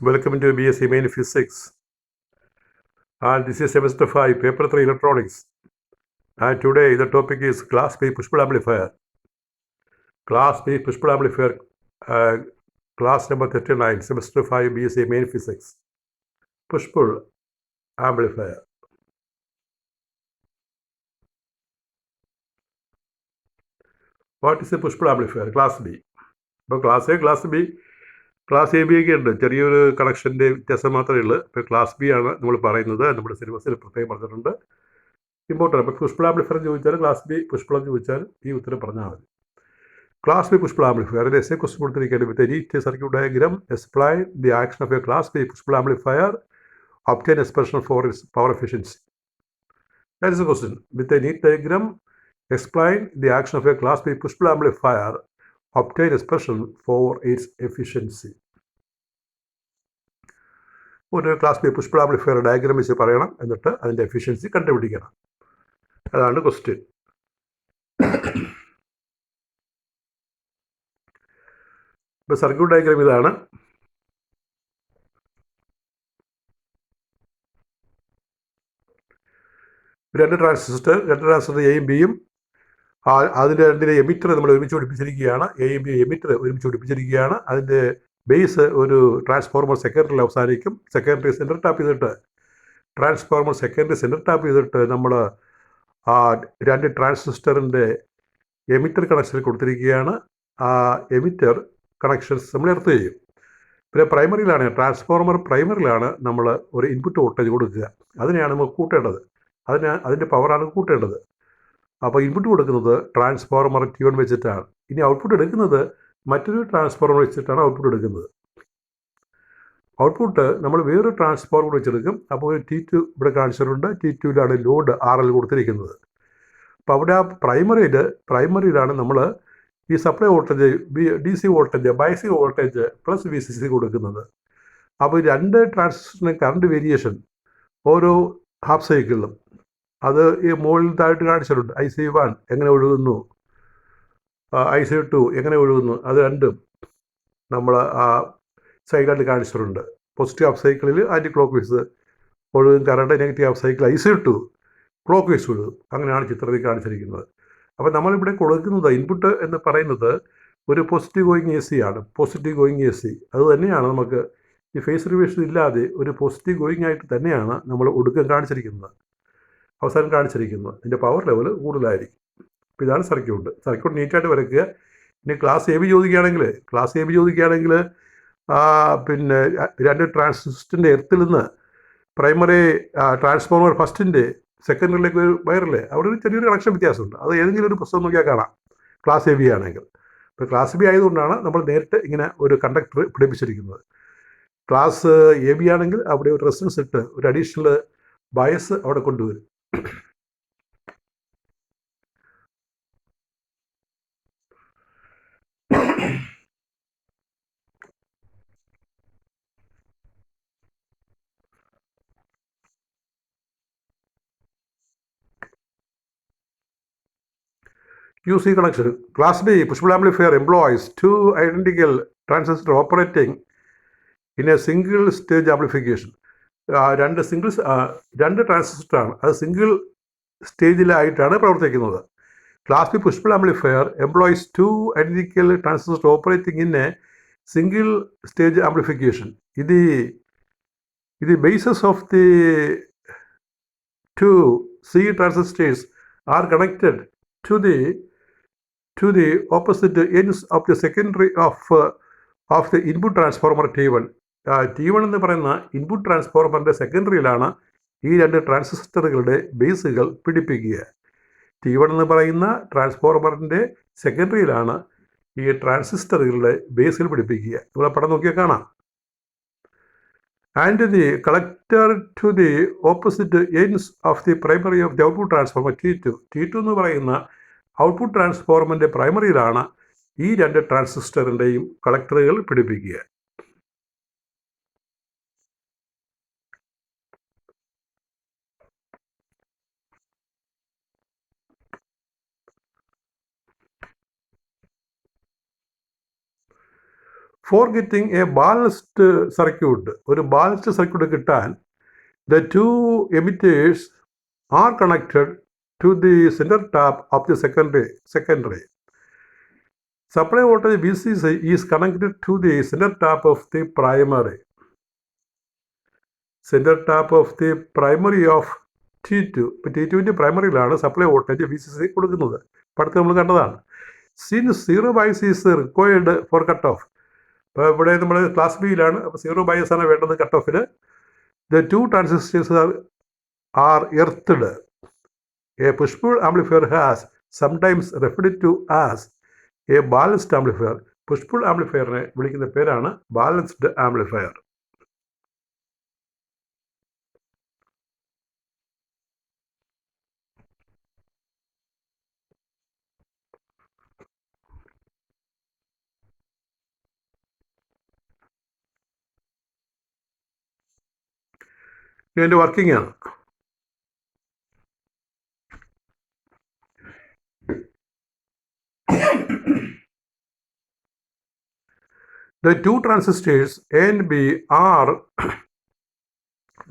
Welcome to BSc Main Physics. And this is semester 5, paper 3 electronics. And today the topic is Class B push-pull amplifier. Class B push-pull amplifier, class number 39, semester 5, BSc Main Physics. Push-pull amplifier. What is a push-pull amplifier? Class B. ഇപ്പോൾ class A class B class A B ഒക്കെ ഉണ്ട്, ചെറിയൊരു കണക്ഷൻ്റെ വ്യത്യാസം മാത്രമേ ഉള്ളൂ. ഇപ്പോൾ class B ആണ് നമ്മൾ പറയുന്നത്, നമ്മുടെ സിലബസിൽ പ്രത്യേകം പറഞ്ഞിട്ടുണ്ട്. ഇമ്പോർട്ടൻ്റ്. അപ്പോൾ പുഷ്പുൾ ആംപ്ലിഫയർ ചോദിച്ചാൽ ക്ലാസ് ബി പുഷ്പുൾ എന്ന് ചോദിച്ചാൽ ഈ ഉത്തരം പറഞ്ഞാൽ മതി. Class B push-pull amplifier. The essay question കൊടുത്തിരിക്കുകയാണ്. With a neat circuit diagram, explain the action of a Class B push-pull amplifier, obtain expression for its power efficiency. That is the question. With a neat diagram, explain the action of a Class B push-pull amplifier, obtain expression for its efficiency. ഒരു class B push pull amplifier diagram വെച്ച് പറയണം, എന്നിട്ട് അതിൻ്റെ efficiency കണ്ടുപിടിക്കണം. അതാണ് question. ഇപ്പോൾ circuit diagram ഇതാണ്. രണ്ട് ട്രാൻസിസ്റ്റർ എയും ബിയും, അതിൻ്റെ രണ്ടിലെ എമിറ്റർ നമ്മൾ ഒരുമിച്ച് പിടിപ്പിച്ചിരിക്കുകയാണ്. എയും ബി എമിറ്റർ ഒരുമിച്ച് പിടിപ്പിച്ചിരിക്കുകയാണ്. അതിൻ്റെ ബേസ് ഒരു ട്രാൻസ്ഫോർമർ സെക്കൻഡറിയിൽ അവസാനിക്കും. സെക്കൻഡറി സെൻറ്റർ ടാപ്പ് ചെയ്തിട്ട് നമ്മൾ ആ രണ്ട് ട്രാൻസിസ്റ്ററിൻ്റെ എമിറ്റർ കണക്ഷൻ കൊടുത്തിരിക്കുകയാണ്. ആ എമിറ്റർ കണക്ഷൻസ് നമ്മൾ എർത്ത് ചെയ്യും. പിന്നെ പ്രൈമറിയിലാണ്, ട്രാൻസ്ഫോർമർ പ്രൈമറിയിലാണ് നമ്മൾ ഒരു ഇൻപുട്ട് വോൾട്ടേജ് കൊടുക്കുക. അതിനെയാണ് നമ്മൾ കൂട്ടേണ്ടത്. അതിൻ്റെ പവറാണ് കൂട്ടേണ്ടത്. അപ്പോൾ ഇൻപുട്ട് കൊടുക്കുന്നത് ട്രാൻസ്ഫോർമർ T1 വെച്ചിട്ടാണ്. ഇനി ഔട്ട്പുട്ട് എടുക്കുന്നത് മറ്റൊരു ട്രാൻസ്ഫോർമർ വെച്ചിട്ടാണ് ഔട്ട്പുട്ട് എടുക്കുന്നത്. ഔട്ട്പുട്ട് നമ്മൾ വേറൊരു ട്രാൻസ്ഫോർമർ വെച്ചെടുക്കും. അപ്പോൾ ഒരു T2 ഇവിടെ കാണിച്ചിട്ടുണ്ട്. T2ലാണ് ലോഡ് RL കൊടുത്തിരിക്കുന്നത്. അപ്പോൾ അവിടെ ആ പ്രൈമറിയിലാണ് നമ്മൾ ഈ supply voltage DC voltage, biasing voltage plus VCC കൊടുക്കുന്നത്. അപ്പോൾ രണ്ട് ട്രാൻസിസ്റ്ററിന് കറണ്ട് വേരിയേഷൻ ഓരോ ഹാഫ് സൈക്കിളിലും അത് ഈ മുകളിൽ താഴോട്ട് കാണിച്ചിട്ടുണ്ട്. IC1 എങ്ങനെ ഒഴുകുന്നു, IC2 എങ്ങനെ ഒഴുകുന്നു, അത് രണ്ടും നമ്മൾ ആ സൈക്കിളായിട്ട് കാണിച്ചിട്ടുണ്ട്. പോസിറ്റീവ് ഹാഫ് സൈക്കിളിൽ ആൻറ്റി ക്ലോക്ക് വൈസ് ഒഴുകും current, negative half cycle IC2 clock vice ഒഴുകും. അങ്ങനെയാണ് ചിത്രത്തിൽ കാണിച്ചിരിക്കുന്നത്. അപ്പോൾ നമ്മളിവിടെ കൊടുക്കുന്നത് ഇൻപുട്ട് എന്ന് പറയുന്നത് ഒരു പോസിറ്റീവ് ഗോയിങ് AC ആണ്. പോസിറ്റീവ് ഗോയിങ് AC അത് തന്നെയാണ് നമുക്ക് ഈ ഫേസ് റിവേഷൻ ഇല്ലാതെ ഒരു പോസിറ്റീവ് ഗോയിങ് ആയിട്ട് തന്നെയാണ് നമ്മൾ ഒടുക്കം കാണിച്ചിരിക്കുന്നത്, അവസാനം കാണിച്ചിരിക്കുന്നത്. ഇതിൻ്റെ പവർ ലെവൽ കൂടുതലായിരിക്കും. അപ്പോൾ ഇതാണ് സർക്യൂട്ട് നീറ്റായിട്ട് വരയ്ക്കുക. ഇനി ക്ലാസ് എ ബി ചോദിക്കുകയാണെങ്കിൽ പിന്നെ രണ്ട് ട്രാൻസിസ്റ്ററിൻ്റെ എർത്തിൽ നിന്ന് പ്രൈമറി ട്രാൻസ്ഫോർമർ ഫസ്റ്റിൻ്റെ സെക്കൻഡറിയിലേക്ക് ഒരു വയറില്ലേ, അവിടെ ഒരു ചെറിയൊരു കണക്ഷൻ വ്യത്യാസമുണ്ട്. അത് ഏതെങ്കിലും ഒരു പുസ്തകം നോക്കിയാൽ കാണാം, ക്ലാസ് എ ബി ആണെങ്കിൽ. ഇപ്പോൾ ക്ലാസ് ബി ആയതുകൊണ്ടാണ് നമ്മൾ നേരിട്ട് ഇങ്ങനെ ഒരു കണ്ടക്ടർ പിടിപ്പിച്ചിരിക്കുന്നത്. ക്ലാസ് എ ബി ആണെങ്കിൽ അവിടെ ഒരു റെസിസ്റ്റൻസ് ഇട്ട് ഒരു അഡീഷണൽ ബയസ് അവിടെ കൊണ്ടുവരും. QC connection. Class B push-pull amplifier employs two identical transistors operating in a single stage amplification. രണ്ട് ട്രാൻസിസ്റ്ററാണ്, അത് സിംഗിൾ സ്റ്റേജിലായിട്ടാണ് പ്രവർത്തിക്കുന്നത്. Class B push pull amplifier employs two identical transistor operating in a single stage amplification. The bases of the two C transistors are connected to the opposite ends of the secondary of the input transformer T1. T1 എന്ന് പറയുന്ന input ട്രാൻസ്ഫോർമറിൻ്റെ സെക്കൻഡറിയിലാണ് ഈ രണ്ട് ട്രാൻസിസ്റ്ററുകളുടെ ബേസുകൾ പിടിപ്പിക്കുക. T1 എന്ന് പറയുന്ന ട്രാൻസ്ഫോർമറിൻ്റെ സെക്കൻഡറിയിലാണ് ഈ ട്രാൻസിസ്റ്ററുകളുടെ ബേസുകൾ പിടിപ്പിക്കുക. ഇവിടെ പടം നോക്കിയാൽ കാണാം. And the collector to the opposite ends of the primary of the output transformer T2 എന്ന് പറയുന്ന ഔട്ട്പുട്ട് ട്രാൻസ്ഫോർമറിൻ്റെ പ്രൈമറിയിലാണ് ഈ രണ്ട് ട്രാൻസിസ്റ്ററിൻ്റെയും കളക്ടറുകൾ പിടിപ്പിക്കുക. For getting A balanced circuit, ഒരു ബാലൻസ്ഡ് സർക്യൂട്ട് കിട്ടാൻ the two emitters are connected to the center tap of the secondary. Supply voltage VCC is connected to the center tap of the primary. Center tap of the primary of T2. ഇപ്പോൾ T2വിൻ്റെ പ്രൈമറിയിലാണ് supply voltage VCC കൊടുക്കുന്നത്. പടത്ത് നമ്മൾ കണ്ടതാണ്. Since zero bias is required for cut off. അപ്പോൾ ഇവിടെ നമ്മൾ class ബിയിലാണ്. അപ്പോൾ zero bias ആണ് വേണ്ടത് കട്ട് ഓഫിൽ. The two transistors are earthed. A push-pull amplifier has sometimes referred to as a balanced amplifier. Push-pull amplifierനെ വിളിക്കുന്ന പേരാണ് ബാലൻസ്ഡ് ആംപ്ലിഫയർ. ഇതിൻ്റെ വർക്കിംഗ് ആണ്. The two transistors A and B are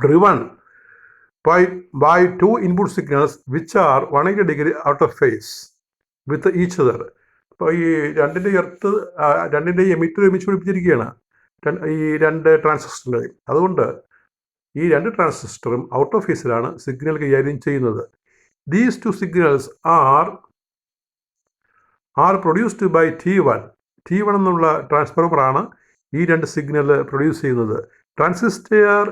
driven by two input signals which are 180 degree out of phase with each other. അപ്പോൾ ഈ രണ്ടിൻ്റെ emitter ഒരുമിച്ച് പിടിപ്പിച്ചിരിക്കുകയാണ് ഈ രണ്ട് ട്രാൻസിസ്റ്ററിൻ്റെയും. അതുകൊണ്ട് ഈ രണ്ട് ട്രാൻസിസ്റ്ററും ഔട്ട് ഓഫ് ഫേസിലാണ് സിഗ്നൽ കൈകാര്യം ചെയ്യുന്നത്. These two signals are produced by T1 എന്നുള്ള ട്രാൻസ്ഫോർമറാണ് ഈ രണ്ട് സിഗ്നൽ പ്രൊഡ്യൂസ് ചെയ്യുന്നത്. Transistor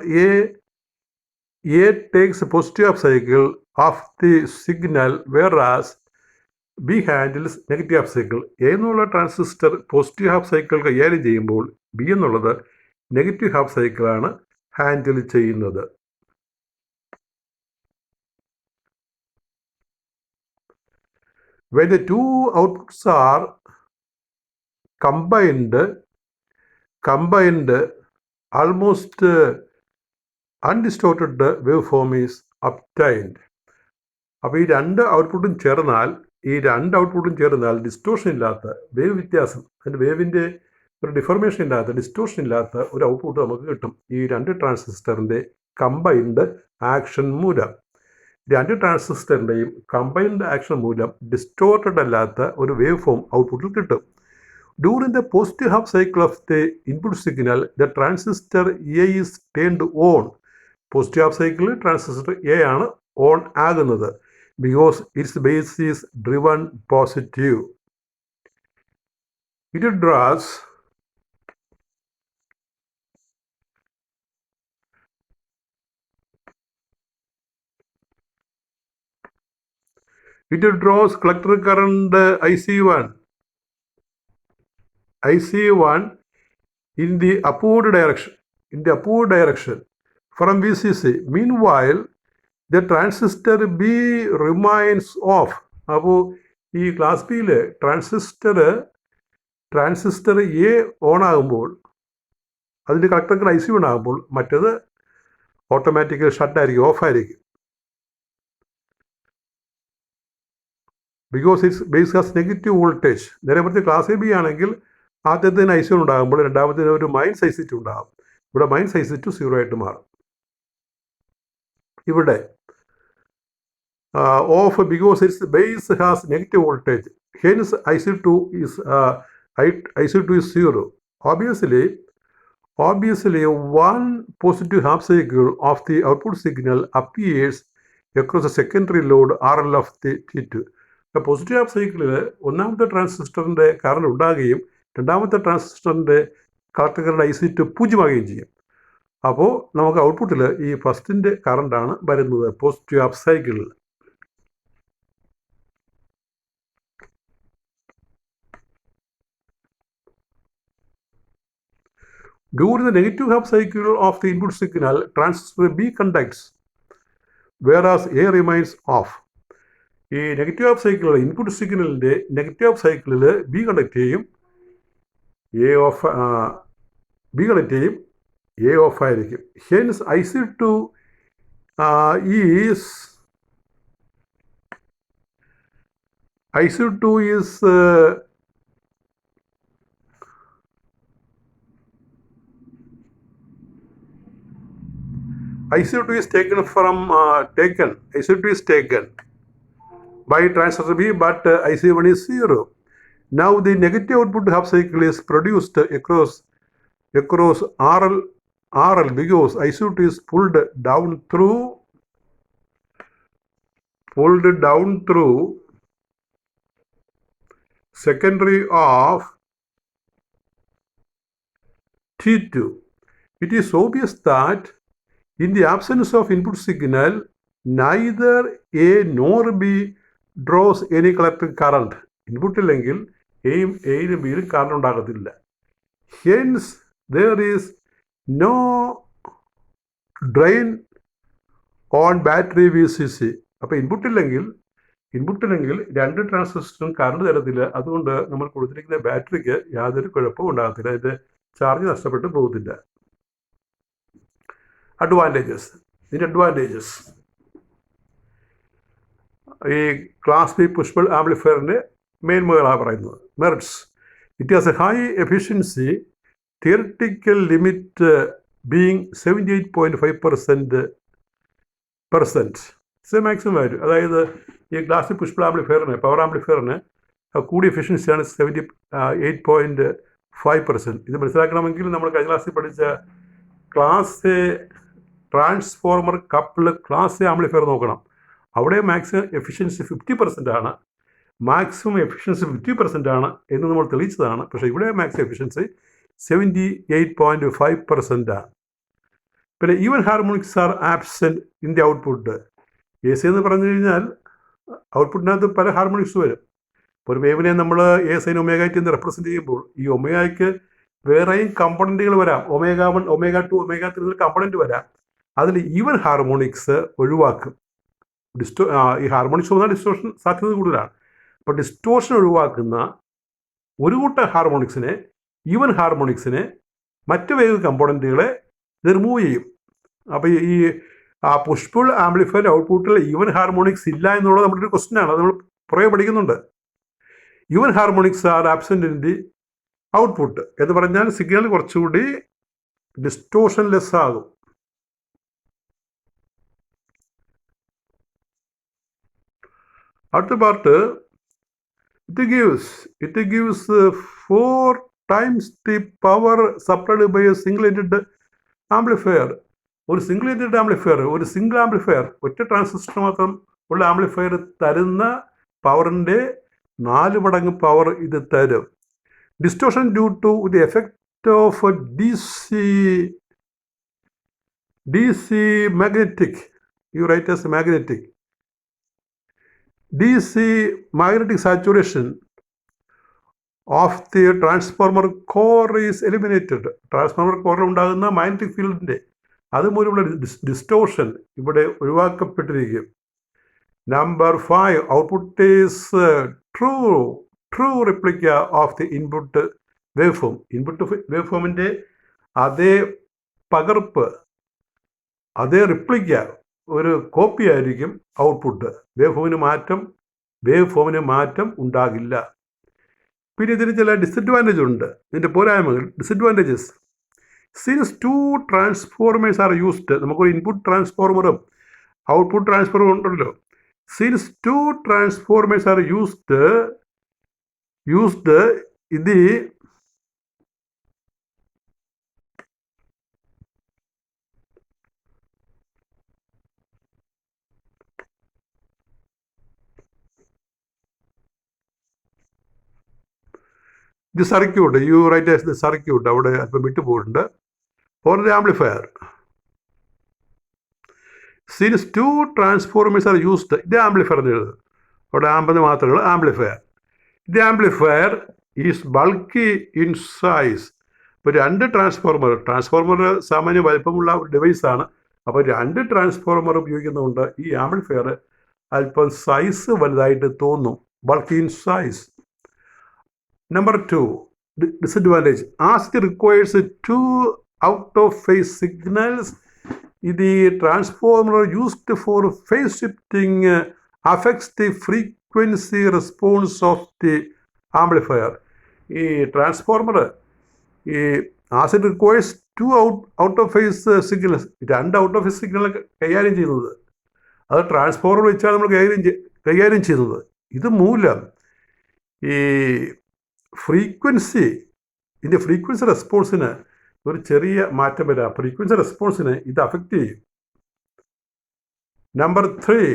A takes positive half cycle of the signal whereas B handles negative half cycle. A എന്നുള്ള ട്രാൻസിസ്റ്റർ പോസിറ്റീവ് ഹാഫ് സൈക്കിൾ കൈകാര്യം ചെയ്യുമ്പോൾ ബി എന്നുള്ളത് നെഗറ്റീവ് ഹാഫ് സൈക്കിളാണ് ഹാൻഡിൽ ചെയ്യുന്നത്. When the two outputs are combined, almost undistorted waveform is obtained. അപ്പോൾ ഈ രണ്ട് ഔട്ട്പുട്ടും ചേർന്നാൽ ഡിസ്റ്റോഷൻ ഇല്ലാത്ത വേവ് വ്യത്യാസം, അതിൻ്റെ വേവിൻ്റെ ഒരു ഡിഫോർമേഷൻ ഇല്ലാത്ത ഡിസ്റ്റോഷൻ ഇല്ലാത്ത ഒരു ഔട്ട്പുട്ട് നമുക്ക് കിട്ടും ഈ രണ്ട് ട്രാൻസിസ്റ്ററിൻ്റെ കമ്പൈൻഡ് ആക്ഷൻ മൂലം. രണ്ട് ട്രാൻസിസ്റ്ററിൻ്റെയും കമ്പൈൻഡ് ആക്ഷൻ മൂലം ഡിസ്റ്റോർട്ടഡ് അല്ലാത്ത ഒരു വേവ് ഫോം ഔട്ട്പുട്ടിൽ കിട്ടും. During the positive half cycle of the input signal the transistor A is turned on. Positive half സൈക്കിളിൽ ട്രാൻസിസ്റ്റർ എ ആണ് ഓൺ ആകുന്നത്. Because it's base is driven positive. It drawers collector current IC1 in the upward direction from VCC. Meanwhile, the transistor B remains off. അപ്പോൾ ഈ class ബിയിൽ transistor A on ആകുമ്പോൾ, അതിൻ്റെ collector current IC1 ആകുമ്പോൾ മറ്റേത് automatically ഷട്ടായിരിക്കും, ഓഫായിരിക്കും. Because it's base has negative voltage. നേരെ മറിച്ച് ക്ലാസ് എ ബി ആണെങ്കിൽ ആദ്യത്തിന് IC1 ഉണ്ടാകുമ്പോൾ രണ്ടാമത്തിന് ഒരു -IC2 ഉണ്ടാകും. ഇവിടെ -IC2 0 ആയിട്ട് മാറും. ഇവിടെ of because it's base has negative voltage. Hence IC2 is 0. Obviously, one positive half cycle of the output signal appears across the secondary load RL of the T2. Positive half സൈക്കിളിൽ ഒന്നാമത്തെ ട്രാൻസിസ്റ്ററിൻ്റെ current ഉണ്ടാകുകയും രണ്ടാമത്തെ ട്രാൻസിസ്റ്ററിൻ്റെ collector current IC2 0 ചെയ്യും. അപ്പോൾ നമുക്ക് ഔട്ട്പുട്ടിൽ ഈ ഫസ്റ്റിൻ്റെ കറണ്ടാണ് വരുന്നത് പോസിറ്റീവ് ഹാഫ് സൈക്കിളിൽ. During the negative half cycle of the input signal, transistor B conducts, whereas A remains off. ഈ നെഗറ്റീവ് ഹാഫ് സൈക്കിളിൽ ഇൻപുട്ട് സിഗ്നലിൻ്റെ നെഗറ്റീവ് ഹാഫ് സൈക്കിളിൽ ബി കണ്ടക്ട് ചെയ്യും, എ ഓഫ് ആയിരിക്കും. Hence IC2 is IC2 is taken by transistor B, but IC1 is 0. Now the negative output half cycle is produced across RL because IC2 is pulled down through secondary of T2. It is obvious that in the absence of input signal, neither A nor B draws any collecting current. Input ഇല്ലെങ്കിൽ എയും എയിലും ബിയിലും current ഉണ്ടാകത്തില്ല. Hence, there is no drain on battery VCC. അപ്പോൾ input ഇല്ലെങ്കിൽ രണ്ട് ട്രാൻസിസ്റ്ററും current തരത്തില്ല. അതുകൊണ്ട് നമ്മൾ കൊടുത്തിരിക്കുന്ന ബാറ്ററിക്ക് യാതൊരു കുഴപ്പവും ഉണ്ടാകത്തില്ല. അതിൻ്റെ ചാർജ് നഷ്ടപ്പെട്ട് പോകത്തില്ല. ഇതിൻ്റെ അഡ്വാൻറ്റേജസ് ഈ ക്ലാസ് ബി പുഷ് പുൾ ആംപ്ലിഫയറിൻ്റെ മേന്മകളാണ് പറയുന്നത്. Merits: it has a high efficiency, theoretical limit being 78.5%. Maximum value. അതായത് ഈ ക്ലാസ് ബി പുഷ് പുൾ ആംപ്ലിഫയറിന്, പവർ ആംപ്ലിഫയറിന് കൂടിയ എഫിഷ്യൻസിയാണ് 78.5%. ഇത് മനസ്സിലാക്കണമെങ്കിൽ നമ്മൾ കഴിഞ്ഞ ക്ലാസ്സിൽ പഠിച്ച class A transformer couple class A amplifier നോക്കണം. അവിടെ മാക്സിമം എഫിഷ്യൻസി 50% ആണ്. മാക്സിമം എഫിഷ്യൻസി 50% ആണ് എന്ന് നമ്മൾ തെളിയിച്ചതാണ്. പക്ഷേ ഇവിടെ മാക്സിമം എഫിഷ്യൻസി 78.5% ആണ്. പിന്നെ even harmonics are absent in the output. A C എന്ന് പറഞ്ഞു കഴിഞ്ഞാൽ ഔട്ട്പുട്ടിനകത്ത് പല ഹാർമോണിക്സ് വരും. ഇപ്പോൾ ഒരു വേവിനെ നമ്മൾ എ സൈൻ ഒമേഗ ടി എന്ന് റെപ്രസെൻറ്റ് ചെയ്യുമ്പോൾ ഈ ഒമേഗയ്ക്ക് വേറെയും കമ്പണൻറ്റുകൾ വരാം. ഒമേഗ1, ഒമേഗ2, ഒമേഗ3 എന്നൊരു കമ്പണൻറ്റ് വരാം. അതിൽ ഈവൻ ഹാർമോണിക്സ് ഒഴിവാക്കും. ഈ ഹാർമോണിക്സ് വന്നാൽ ഡിസ്റ്റോർഷൻ സാധ്യത കൂടുതലാണ്. അപ്പോൾ ഡിസ്റ്റോർഷൻ ഒഴിവാക്കുന്ന ഒരു കൂട്ടം ഹാർമോണിക്സിനെ, ഈവൻ ഹാർമോണിക്സിനെ, മറ്റ് വേവ് കമ്പോണൻറ്റുകളെ റിമൂവ് ചെയ്യും. അപ്പോൾ ഈ പുഷ് പുൾ ആംപ്ലിഫയർ ഔട്ട്പുട്ടിൽ ഈവൻ ഹാർമോണിക്സ് ഇല്ല എന്നുള്ളത് നമ്മുടെ ഒരു ക്വസ്റ്റ്യനാണ്. അത് നമ്മൾ പുറകെ പഠിക്കുന്നുണ്ട്. Even harmonics are absent in the output എന്ന് പറഞ്ഞാൽ സിഗ്നൽ കുറച്ചുകൂടി ഡിസ്റ്റോർഷൻ ലെസ് ആകും. അടുത്ത part, it gives 4 times the power supplied by a single-ended amplifier. ഒരു സിംഗിൾ ആംപ്ലിഫയർ ഒറ്റ ട്രാൻസിസ്റ്റർ മാത്രം ഉള്ള ആംപ്ലിഫയർ തരുന്ന പവറിൻ്റെ 4 മടങ്ങ് പവർ ഇത് തരും. Distortion due to the effect of DC magnetic, you write as magnetic. DC magnetic saturation of the transformer core is eliminated. Transformer കോറിൽ ഉണ്ടാകുന്ന മാഗ്നറ്റിക് ഫീൽഡിൻ്റെ അതുമൂലമുള്ള ഡിസ്റ്റോർഷൻ ഇവിടെ ഒഴിവാക്കപ്പെട്ടിരിക്കും. Number 5, output is true replica of the input wave form. Input wave ഫോമിൻ്റെ അതേ പകർപ്പ്, അതേ റിപ്ലിക്ക, ഒരു കോപ്പി ആയിരിക്കും ഔട്ട്പുട്ട്. വേവ് ഫോമിന് മാറ്റം ഉണ്ടാകില്ല. പിന്നെ ഇതിന് ചില ഡിസഡ്വാൻറ്റേജ് ഉണ്ട്. ഇതിൻ്റെ പോരായ്മകൾ, disadvantages: since 2 transformers are used. നമുക്കൊരു ഇൻപുട്ട് ട്രാൻസ്ഫോർമറും ഔട്ട്പുട്ട് ട്രാൻസ്ഫോർമറും ഉണ്ടല്ലോ. സിൻസ് 2 ട്രാൻസ്ഫോർമേഴ്സ് ആർ യൂസ്ഡ് ഇത് the circuit, you write as the circuit, അവിടെ അല്പം വിട്ടുപോയിട്ടുണ്ട്. For the amplifier, since 2 transformers are used, ഇത് ആംപ്ലിഫയറിൻ്റെ എഴുതുന്നത്. അവിടെ ആമ്പത് മാത്രമുള്ള amplifier. The amplifier is bulky in size. ഇപ്പോൾ 2 ട്രാൻസ്ഫോർമർ സാമാന്യ വലിപ്പമുള്ള ഒരു ഡിവൈസാണ്. അപ്പോൾ 2 ട്രാൻസ്ഫോർമർ ഉപയോഗിക്കുന്നതുകൊണ്ട് ഈ ആംപ്ലിഫയർ അല്പം സൈസ് വലുതായിട്ട് തോന്നും. Bulky in size. Number 2, disadvantage: as it requires 2 out-of-phase signals, the transformer used for phase shifting affects the frequency response of the amplifier. ഈ ട്രാൻസ്ഫോർമർ ഈ as it requires two out of phase signals, രണ്ട് out of phase signal കൈകാര്യം ചെയ്യുന്നത്. അത് transformer വെച്ചാണ് നമ്മൾ കൈകാര്യം ചെയ്യുന്നത്. ഇത് മൂലം ഈ ഇതിൻ്റെ ഫ്രീക്വൻസി റെസ്പോൺസിന് ഒരു ചെറിയ മാറ്റം വരാം. ഫ്രീക്വൻസി റെസ്പോൺസിനെ ഇത് അഫക്റ്റ് ചെയ്യും. Number 3,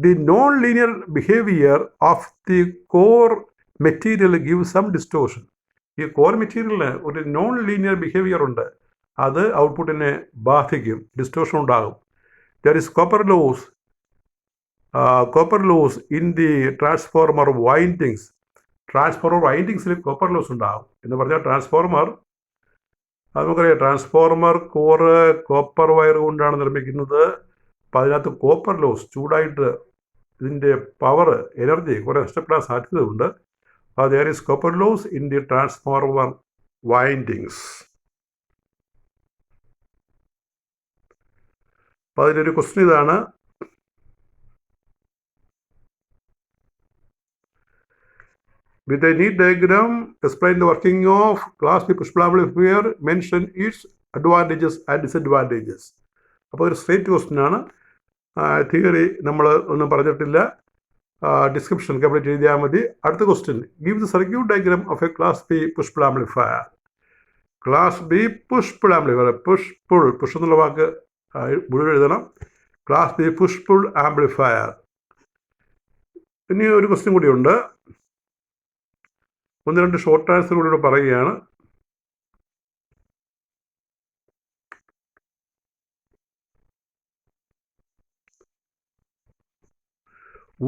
the non linear behaviour of the core material give some distortion. ഈ കോർ മെറ്റീരിയലിന് ഒരു നോൺ ലീനിയർ ബിഹേവിയർ ഉണ്ട്, അത് ഔട്ട്പുട്ടിനെ ബാധിക്കും, ഡിസ്റ്റോർഷൻ ഉണ്ടാകും. There is copper loss in the transformer windings. Transformer വൈൻഡിങ്സിൽ കോപ്പർ ലോസ് ഉണ്ടാകും എന്ന് പറഞ്ഞാൽ ട്രാൻസ്ഫോർമർ, അത് നമുക്കറിയാം, ട്രാൻസ്ഫോർമർ കോറ് കോപ്പർ വയർ കൊണ്ടാണ് നിർമ്മിക്കുന്നത്. അപ്പം അതിനകത്ത് കോപ്പർ ലോസ് ചൂടായിട്ട് ഇതിൻ്റെ പവർ എനർജി കുറേ നഷ്ടപ്പെടാൻ സാധ്യതയുണ്ട്. there is copper loss in the transformer windings. അപ്പോൾ അതിലൊരു ക്വസ്റ്റ്യൻ ഇതാണ്, with a neat diagram explain the working of class B push pull amplifier, mention its advantages and disadvantages. അപ്പോൾ ഒരു സ്ട്രേറ്റ് ക്വസ്റ്റ്യൻ ആണ്. Theory നമ്മൾ ഒന്നും പറഞ്ഞിട്ടില്ല, ഡിസ്ക്രിപ്ഷൻ കംപ്ലീറ്റ് ചെയ്താൽ മതി. അടുത്ത question, give the circuit diagram of a class B push pull amplifier. Class B push pull amplifier, push എന്നുള്ള വാക്ക് മുഴുവൻ എഴുതണം. Class B push pull amplifier. ഇനി ഒരു ക്വസ്റ്റ്യൻ കൂടിയുണ്ട്, 1-2 ഷോർട്ട് ആൻസർ കൂടി പറയുകയാണ്.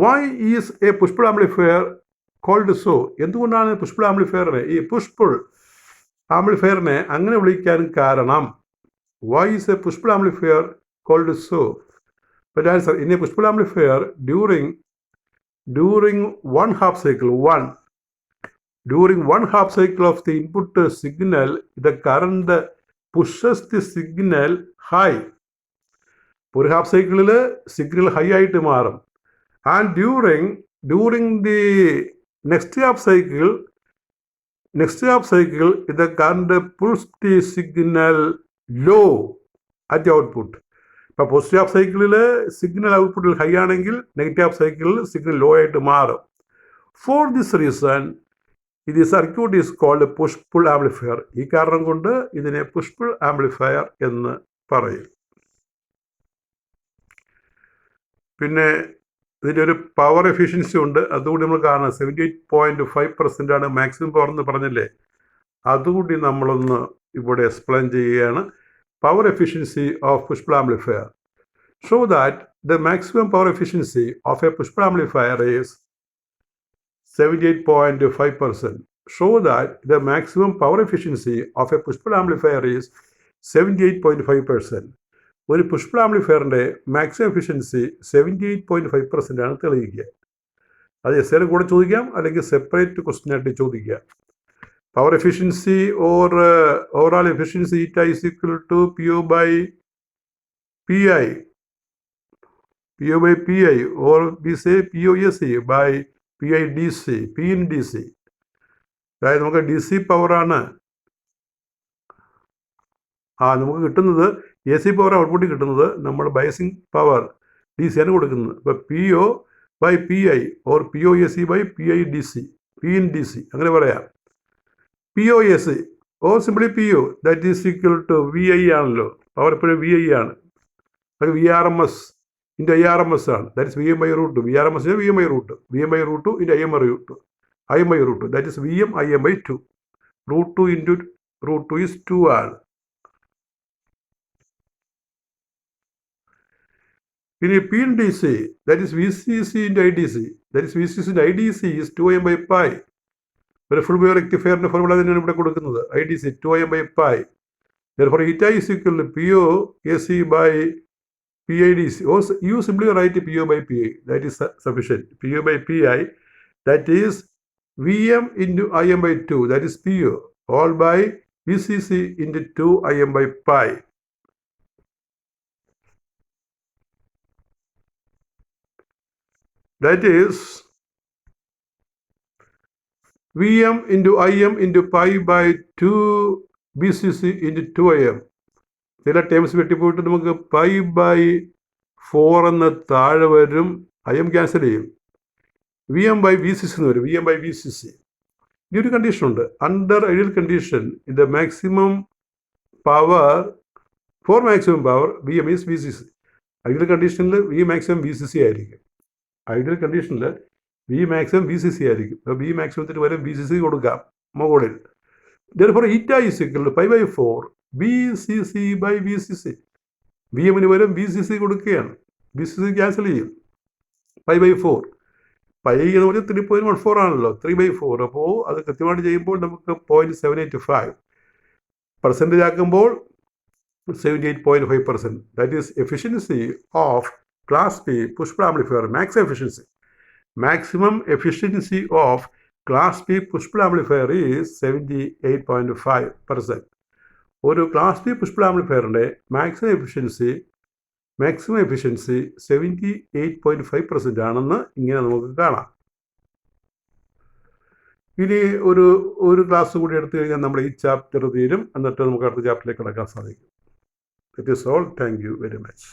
Why is a push pull amplifier called so? എന്തുകൊണ്ടാണ് പുഷ് പുൾ ആംപ്ലിഫയറിനെ, ഈ പുഷ് പുൾ ആംപ്ലിഫയറിനെ അങ്ങനെ വിളിക്കാൻ കാരണം? Why is a push pull amplifier called so? But answer, in a push pull amplifier, during one half cycle of the input signal, the current pushes the signal high. ഒരു half സൈക്കിളിൽ signal high ആയിട്ട് മാറും. And during the next half cycle, the current pulls the signal low at the output. ഇപ്പോൾ positive half സൈക്കിളിൽ signal ഔട്ട്പുട്ടിൽ high ആണെങ്കിൽ negative half സൈക്കിളിൽ signal low ആയിട്ട് മാറും. ഫോർ ദിസ് റീസൺ ഇത് circuit is called push pull amplifier. ഈ കാരണം കൊണ്ട് ഇതിനെ പുഷ് പുൾ ആംപ്ലിഫയർ എന്ന് പറയും. പിന്നെ ഇതിൻ്റെ ഒരു പവർ എഫിഷ്യൻസി ഉണ്ട്, അതുകൂടി നമ്മൾ കാണാം. 78.5% ആണ് മാക്സിമം പവർ എന്ന് പറഞ്ഞില്ലേ, അതുകൂടി നമ്മളൊന്ന് ഇവിടെ എക്സ്പ്ലെയിൻ ചെയ്യുകയാണ്. Power efficiency of push pull amplifier. Show that the maximum power efficiency of a push pull amplifier is 78.5%. Show that the maximum power efficiency of a push pull amplifier is 78.5%. ഒരു push pull ആംപ്ലിഫയറിൻ്റെ maximum efficiency 78.5% ആണ് തെളിയിക്കുക. അത് എസ്സേയിൽ കൂടെ ചോദിക്കാം, അല്ലെങ്കിൽ separate question ആയിട്ട് ചോദിക്കുക. Power efficiency or overall efficiency eta is equal to PO by PI, or we say POSC by PIDC, P in DC. അതായത് നമുക്ക് ഡി സി പവറാണ് നമുക്ക് കിട്ടുന്നത്, എ സി പവർ ഔട്ട്പുട്ടിൽ കിട്ടുന്നത് നമ്മൾ ബയസിങ് പവർ ഡി സി ആണ് കൊടുക്കുന്നത്. ഇപ്പോൾ PO by PI or POSC by PIDC, P in DC അങ്ങനെ പറയാം. POSC or simply PO, that is equal to VI ആണല്ലോ, പവർ എപ്പോഴും VI ആണ്. അത് VRMS ഇൻറ്റു IRMS ആണ്. That is VM by root 2. VRMS VM by root 2. VM by root 2 into IM by root 2. That is VM IM by 2. root 2 into root 2 is 2 ആണ്. ഇനി P in DC, that is VCC into IDC. That is VCC into IDC is 2IM by pi. ഒരു full wave റെക്ടിഫയറിൻ്റെ formula തന്നെയാണ് ഇവിടെ കൊടുക്കുന്നത്, IDC 2IM by pi. Therefore eta is equal to POSC by PIDC. Or you simply write PO by PI, that is sufficient. PO by PI, that is VM into IM by 2, that is PO, all by VCC into 2IM by pi. That is VM into IM into pi by 2 BCC into 2IM. ചില terms വെട്ടിപ്പോയിട്ട് നമുക്ക് 5/4 എന്ന് താഴെ വരും. IM cancel ചെയ്യും. VM/VCC എന്ന് വരും. VM/VCC. ഈ ഒരു കണ്ടീഷൻ ഉണ്ട്. Under ideal condition in the maximum power for maximum power VM is VCC. Ideal കണ്ടീഷനിൽ V മാക്സിമം VCC ആയിരിക്കും. ഐഡിയൽ കണ്ടീഷനിൽ V മാക്സിമം VCC ആയിരിക്കും. അപ്പോൾ V മാക്സിമത്തിന് വരെ VCC കൊടുക്കാം മുകളിൽ. Therefore, eta is equal to 5/4 BCC/VCC. VMന് വരും VCC കൊടുക്കുകയാണ്. VCC ക്യാൻസൽ ചെയ്യും. 5/4. പൈ എന്ന് പറഞ്ഞാൽ 3.14 ആണല്ലോ. 3/4. അപ്പോൾ അത് കൃത്യമായിട്ട് ചെയ്യുമ്പോൾ നമുക്ക് 0.785. പെർസെൻറ്റേജ് ആക്കുമ്പോൾ 78.5%. That is efficiency of Class B push pull amplifier. Maximum efficiency of Class B push pull amplifier is 78.5%. ഒരു ക്ലാസ് ബി പുഷ് പുൾ ആംപ്ലിഫയറിൻ്റെ മാക്സിമം എഫിഷ്യൻസി 78.5% ആണെന്ന് ഇങ്ങനെ നമുക്ക് കാണാം. ഇനി ഒരു ക്ലാസ് കൂടി എടുത്തു കഴിഞ്ഞാൽ നമ്മുടെ ഈ ചാപ്റ്റർ തീരും. എന്നിട്ട് നമുക്ക് അടുത്ത ചാപ്റ്ററിലേക്ക് കടക്കാൻ സാധിക്കും. It is all. Thank you very much.